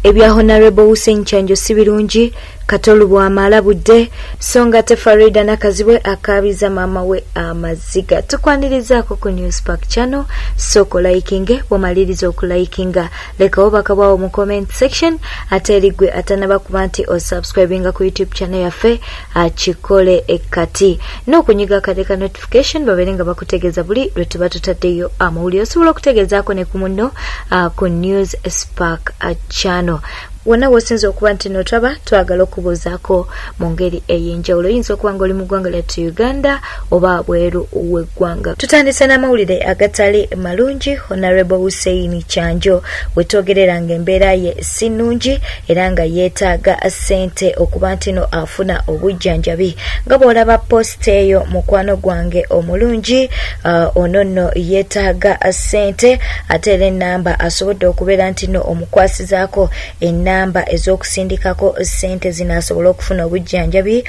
Ebya Honorable Hussein Kyanjo si birungi, Kato Lubwama Abyogedde, songa te Faridah nakazibwe akabiza mama we Amaziga. Tukwanirizaako ku News Park channel, soko likinge, wamaliriza okulikinga. Leka obakabwawo mu comment section, ate erigwe atanaba kuba nti osubscribinga ku YouTube channel yaffe, akikole ekati. N'okunyiga akadeka notification baberenga bakutegeeza buli lwe tuba tutaddeyo amawulire. Osobola okutegeezaako ne ku munno ku News Park channel. Wonna wosinza okuba nti notaba twagala okubuuzaako mu ngeri ey'enjawulo. Oyinza okuba ng'oli mu ggwanga lyattu Uganda oba bweru w'eggwanga. Tutandise n'amawulire agatali malungi. Honorable Hussein Kyanjo wetwogerera ng'embeera ye si nnungi era nga yeetaaga ssente okuba nti no afuna obujjanjabi. Nga bw'olaba post eyo mukwano gwange omulungi, ono nno yeetaaga ssente ate era ennamba asobodde okubeera nti no omukwasizaako namba ez'okusindikako ssente zinasobola okufuna obujjanjabi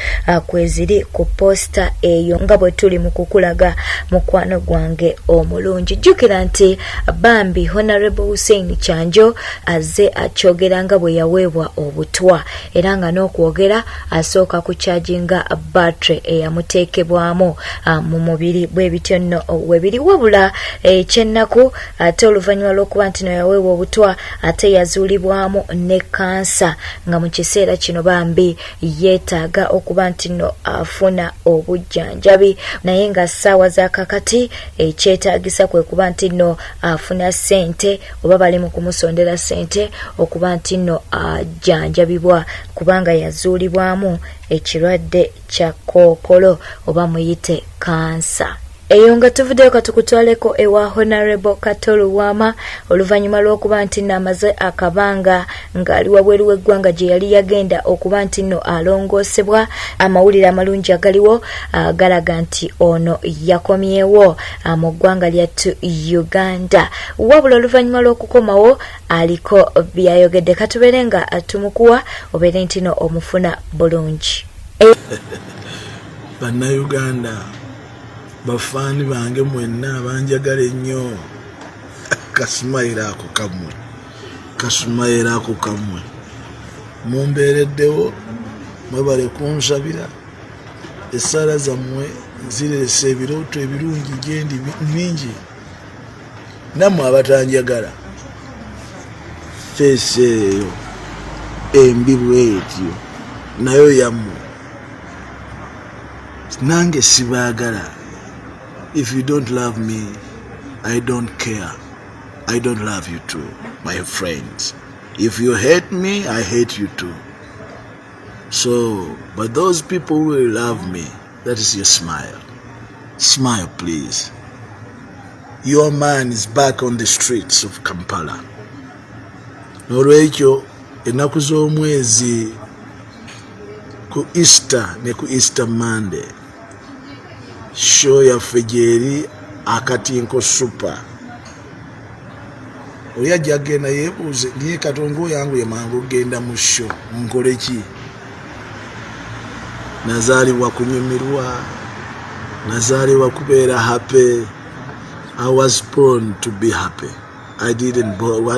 kweziri ku posta eyo nga bwe tuli mu kukulaga mukwano gwange omulungi. Jjukira nti bambi Honorable Hussein Kyanjo azze akyogera nga bwe yaweebwa obutwa era nga n'okwogera asooka kucharginga battery eyamuteekebwamu mu mubiri bwe bityo nno webiri. Wabula ekyennaku ate oluvannyuma lw'okuba nti no yaweebwa obutwa ate yazuulibwamu ne kansa nga mu kiseera kino bambi yeetaaga okuba nti no afuna obujjanjabi, naye nga ssaawa za kakati ekyetaagisa kwe kuba nti no afuna ssente oba bali mu kumusondera ssente okuba nti no ajjanjabibwa kubanga yazuulibwamu ekirwadde kya kookolo oba muyite kansa. Eyo nga tuvuddeyo katukutwaleko ewa Honorable Kato Lubwama oluvannyuma lw'okuba nti namaze akabanga ng'ali wabweru w'eggwanga gye yali yagenda okuba nti no alongoosebwa. Amawulire amalungi agaliwo galaga nti ono yakomyewo mu ggwanga lyattu Uganda. Wabula oluvannyuma lw'okukomawo aliko byayogedde. Katubeere nga tumukuwa obeere nti no omufuna bulungi. Bannayuganda bafaani bange mwenna abanjagala ennyo, kasumayiro ako kamwe mumbeereddewo, mwebale kunsabira. Essaala zammwe ziresa ebirooto ebirungi gyendi bingi. Nammwe abatanjagala feesi eyo embi bwetyo nayo yammwe, nange sibaagala. If you don't love me, I don't care. I don't love you too, my friends. If you hate me, I hate you too. So, but those people who will love me, that is your smile. Smile, please. Your man is back on the streets of Kampala. Norwekyo, ennaku z'omwezi ku Easter ne ku Easter Monday, show yaffe gyeri akatinko super. Oli ajja agenda yeebuuze, niye Katongo yangu ye mangu ogenda mu show nkole ki? Nazaalibwa kunyumirwa, nazaalibwa kubeera happy. I was born to be happy. I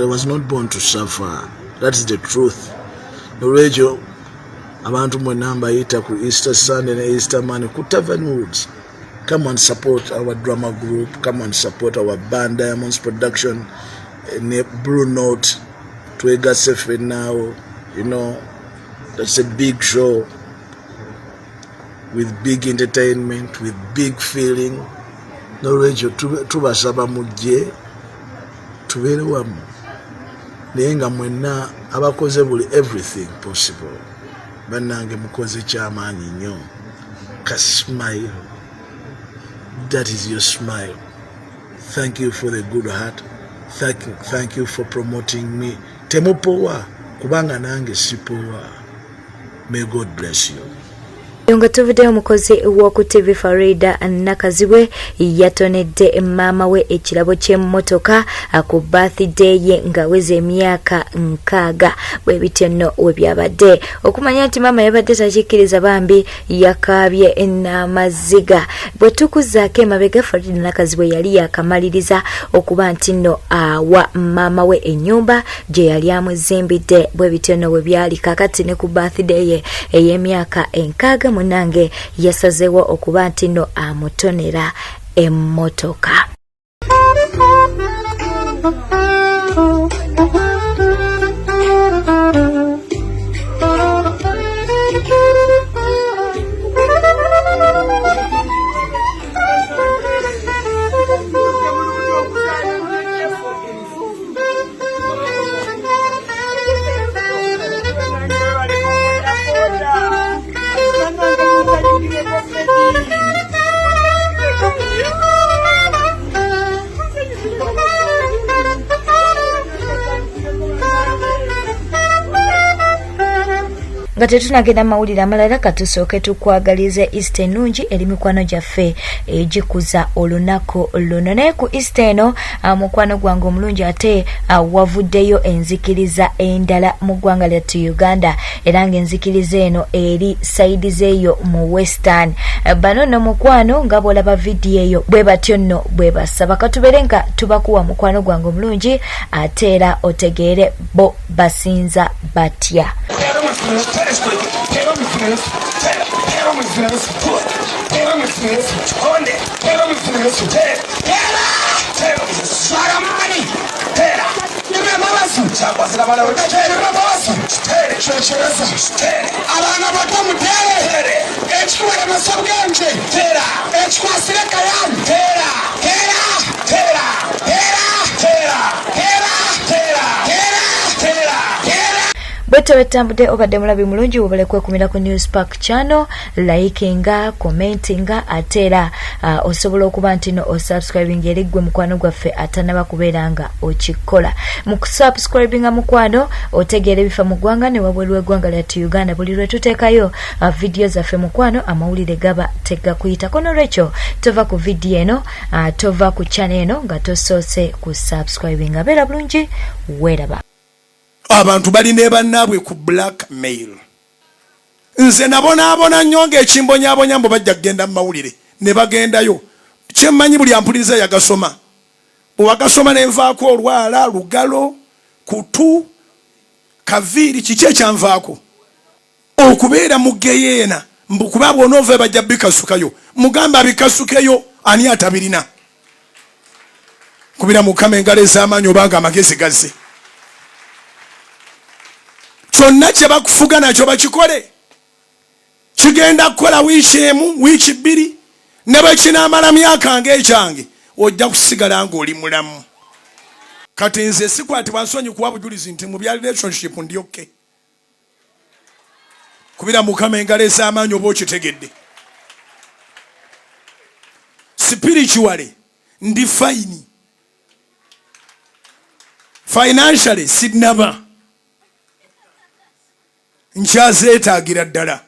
was not born to suffer. That's the truth. Olwekyo abantu mwenna mbayita ku Easter Sunday ne Easter Monday ku Tavern Woods. Come and support our drama group. Come and support our band, Diamonds Production, Blue Note, Twega Sefe now. You know, that's a big show with big entertainment, with big feeling. No radio, tubasaba mujje, tubere wamu. Nenga mwenna abakoze buli everything possible. Bannange mukoze kyamaanyi nnyo. Kasmile. That is your smile. Thank you for the good heart. Thank you for promoting me. Temupowa kubanga nange sipowa. May God bless you. Nga tuvuddeyo omukozi w'oku TV Faridah Nakazibwe yatonedde maama we ekirabo ky'emmotoka ku birthday ye nga weze emyaka 6 bwe bityo nno we byabadde. Okumanya nti maama yabadde takikkiriza bambi yakaabye n'amaziga. Bwe tukuzaako emabega Faridah Nakazibwe yali yakamaliriza okuba nti nno awa maama we ennyumba gye yali amuzimbidde. Bwe bityo nno we byali kakati ne ku birthday ye ey'emyaka 6 munange yasazeewo okuba nti nno amutonera emmotoka. Nga tetunagenda mawulire amalala katusooke tukwagalize Easter ennungi eri mikwano gyaffe egikuza olunaku luno. Naye ku Easter eno mukwano gwange omulungi ate wavuddeyo enzikiriza endala mu ggwanga lyattu Uganda era ng'enzikiriza eno eri saidize eyo mu Western. Bano nno mukwano nga bw'olaba vidiyo eyo bwe batyo nno bwe basaba katubere nga tubakuwa mukwano gwange omulungi ate era otegeere bo basinza batya. Bweto wetambudde obadde mulabi mulungi wobale kwekumira ku News Park channel, likinga, commentinga, atera osobola okuba nti no subscribing eri gwe mukwano gwaffe atanaba kubeeranga okikola. Mu subscribinga mukwano otegeera bifa mu ggwanga ne wabweru w'eggwanga lyattu Uganda buli lwe tuteekayo video zaffe mukwano amawulire gaba tegakuyita kono lwekyo tova ku video eno tova ku channel eno nga tosoose ku subscribinga. Beera bulungi weeraba. Abantu bali ne bannaabwe ku blackmail. Nze nabonaabona nnyo ng'ekimbonyabonya mbo bajja kugenda mu mawulire ne bagendayo. Kyemmanyi buli ampuliriza yagasoma. Bwe wagasoma ne nvaako olwala, lugalo, kutu, kaviiri, kiki ekyanvaako? Okubeera mu geyeena mbu kuba bw'onoova bajja bikasukayo. Mugamba abikasukeyo ani atabirina. Kubira Mukama engalo ez'amaanyi obanga amagezi gazze. Kyonna kye bakufuga nakyo bakikole. Kigenda kukola wiiki emu, wiiki bbiri, ne bwe kinaamala myaka ng'ekyange ojja kusigala ng'oli mulamu. Kati nze sikwatibwa nsonyi kuwa bujulizi nti mu bya relationship ndi okay. Kubira Mukama engalo ez'amaanyi oba okitegedde. Spiritually ndi fine. Financially sinnaba. Nkyazeetaagira ddala.